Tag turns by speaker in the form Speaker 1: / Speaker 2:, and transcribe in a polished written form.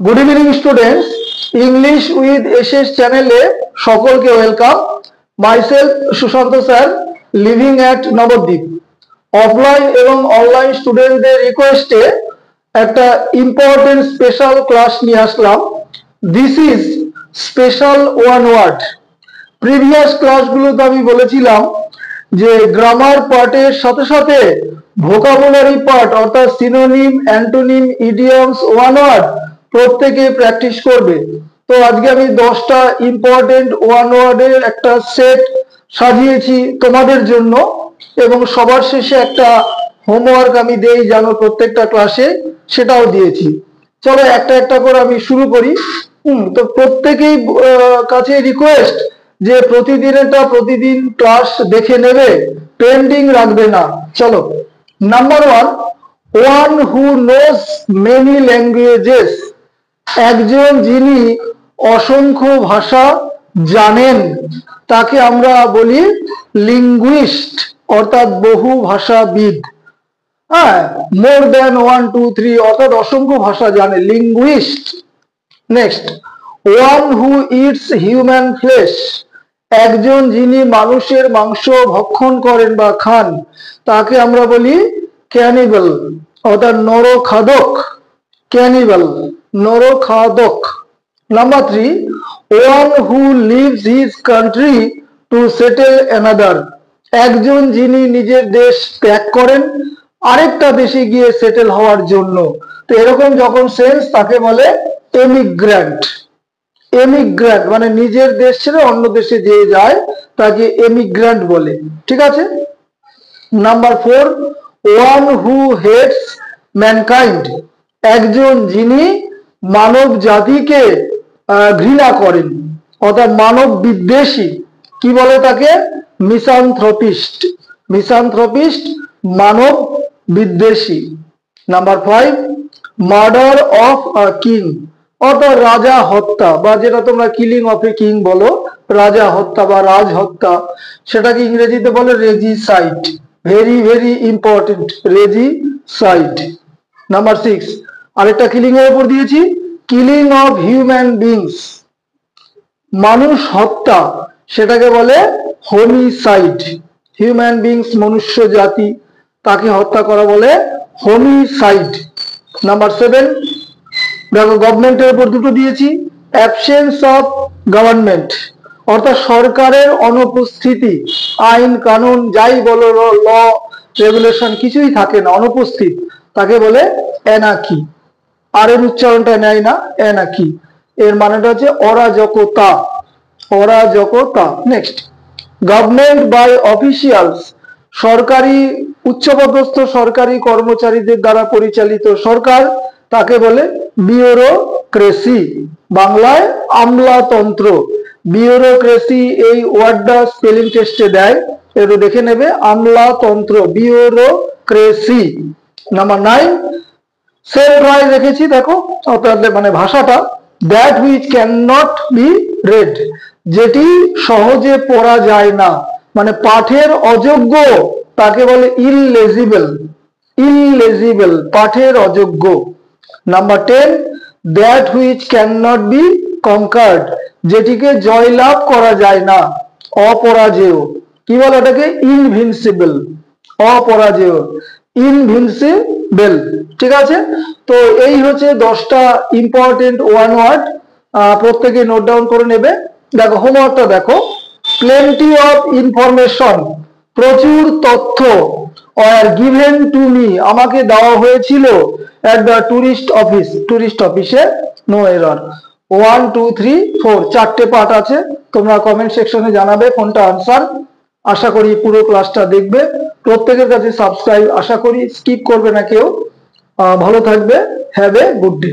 Speaker 1: Good evening students, English with SS চ্যানেলে সকলকে welcome. Myself Sushanta sir, living at Nabadwip. Offline এবং online স্টুডেন্টদের রিকোয়েস্টে একটা ইম্পর্টেন্ট স্পেশাল ক্লাস নিয়ে আসলাম। This is special one word. Previous ক্লাসগুলোতে আমি বলেছিলাম যে গ্রামার পার্টের সাথে সাথে ভোকাবুলারি পার্ট অর্থাৎ synonym, antonym, idioms, one word প্রত্যেকে প্র্যাকটিস করবে। তো আজকে আমি 10টা ইম্পর্টেন্ট ওয়ান ওয়ার্ডের একটা সেট সাজিয়েছি তোমাদের জন্য, এবং সবার শেষে একটা হোমওয়ার্ক আমি দেই জানো প্রত্যেকটা ক্লাসে, সেটাও দিয়েছি। চলো একটা একটা করে আমি শুরু করি। তো প্রত্যেকেই কাছে রিকোয়েস্ট যে প্রতিদিন ক্লাস দেখে নেবে, পেন্ডিং রাখবে না। চলো, number one who knows many languages. একজন যিনি অসংখ্য ভাষা জানেন তাকে আমরা বলি লিঙ্গুইস্ট অর্থাৎ বহু ভাষাবিদ। হ্যাঁ, মোর দ্যান 1 2 3 অর্থাৎ অসংখ্য ভাষা জানে, linguist. Next, one who eats human flesh. একজন যিনি মানুষের মাংস ভক্ষণ করেন বা খান তাকে আমরা বলি ক্যানিবাল অর্থাৎ নরখাদক। ক্যানিবাল, নরখাদক। Number 3, one who leaves his country to settle another. একজন যিনি নিজের দেশ ত্যাগ করেন আরেকটা দেশে গিয়ে সেটেল হওয়ার জন্য। তো এরকম যখন সেন্স তাকে বলে এমিগ্র্যান্ট। এমিগ্র্যান্ট মানে নিজের দেশ ছেড়ে অন্য দেশে যে যায় তাকে এমিগ্র্যান্ট বলে। ঠিক আছে। Number 4, one who hates mankind. একজন যিনি মানব জাতিকে ঘৃণা করেন অর্থাৎ মানব বিদ্বেষী, কি বলে তাকে? মিসানথ্রপিস্ট। মিসানথ্রপিস্ট, মানব বিদ্বেষী। Number 5, murder of a king অর্থাৎ রাজা হত্যা, বা যেটা তোমরা কিলিং অফ এ কিং বলো, রাজা হত্যা বা রাজ হত্যা, সেটাকে ইংরেজিতে বলে রেজিসাইড। Very very important, রেজিসাইড। নাম্বার 6, আরেকটা কিলিং এর উপর দিয়েছি, কিলিং অফ হিউম্যান বিংস। মানুষ হত্যা, সেটাকে বলে হোমিসাইড। হিউম্যান বিংস, মনুষ্য জাতি, তাকে হত্যা করা বলে হোমিসাইড। নাম্বার 7, দেখো গভর্নমেন্টের উপর দুটো দিয়েছি, অ্যাবসেন্স অফ গভর্নমেন্ট অর্থাৎ সরকারের অনুপস্থিতি। আইন কানুন যাই বলো, ল রেগুলেশন কিছুই থাকে না, অনুপস্থিত, তাকে বলে অ্যানার্কি। আর এর উচ্চারণটা নেয় না, অ্যানার্কি। এর মানেটা হচ্ছে অরাজকতা, অরাজকতা। Next, government by officials. সরকারি উচ্চপদস্থ সরকারি কর্মচারীদের দ্বারা পরিচালিত সরকার, তাকে বলে বিউরোক্রেসি, বাংলায় আমলাতন্ত্র। বিউরোক্রেসি এই ওয়ার্ডটা স্পেলিং টেস্টে দেয়, একটু দেখে নেবে। আমলাতন্ত্র, বিউরোক্রেসি। নাম্বার 9, সেম ট্রাই রেখেছি, দেখো অর্থাৎ মানে ভাষাটা, that which cannot be read, যেটি সহজে পড়া যায় না, মানে পাঠের অযোগ্য, তাকে বলে ইললেজিবল। ইললেজিবল, পাঠের অযোগ্য। Number 10, that which cannot be conquered, যেটিকে জয়লাভ করা যায় না, অপরাজেয়। কি বলে ওটাকে? ইনভিনসিবল, অপরাজেয়, ইনভিনসিবল। ঠিক আছে। তো এই হচ্ছে 10টা ইম্পর্টেন্ট ওয়ান ওয়ার্ড, প্রত্যেকে নোট ডাউন করে নেবে। দেখো হোমওয়ার্কটা দেখো, প্লেন্টি অফ ইনফরমেশন, প্রচুর তথ্য, আর গিভেন টু মি, আমাকে দেওয়া হয়েছিল, at the tourist office, tourist অফিসে, নো এরর। 1 2 3 4 চারটে পার্ট আছে, তোমরা কমেন্ট সেকশনে জানাবে কোনটা আনসার। আশা করি পুরো ক্লাসটা দেখবে, প্রত্যেকের কাছে সাবস্ক্রাইব আশা করি, স্কিপ করবে না কেউ। ভালো থাকবে, হ্যাভ এ গুড ডে।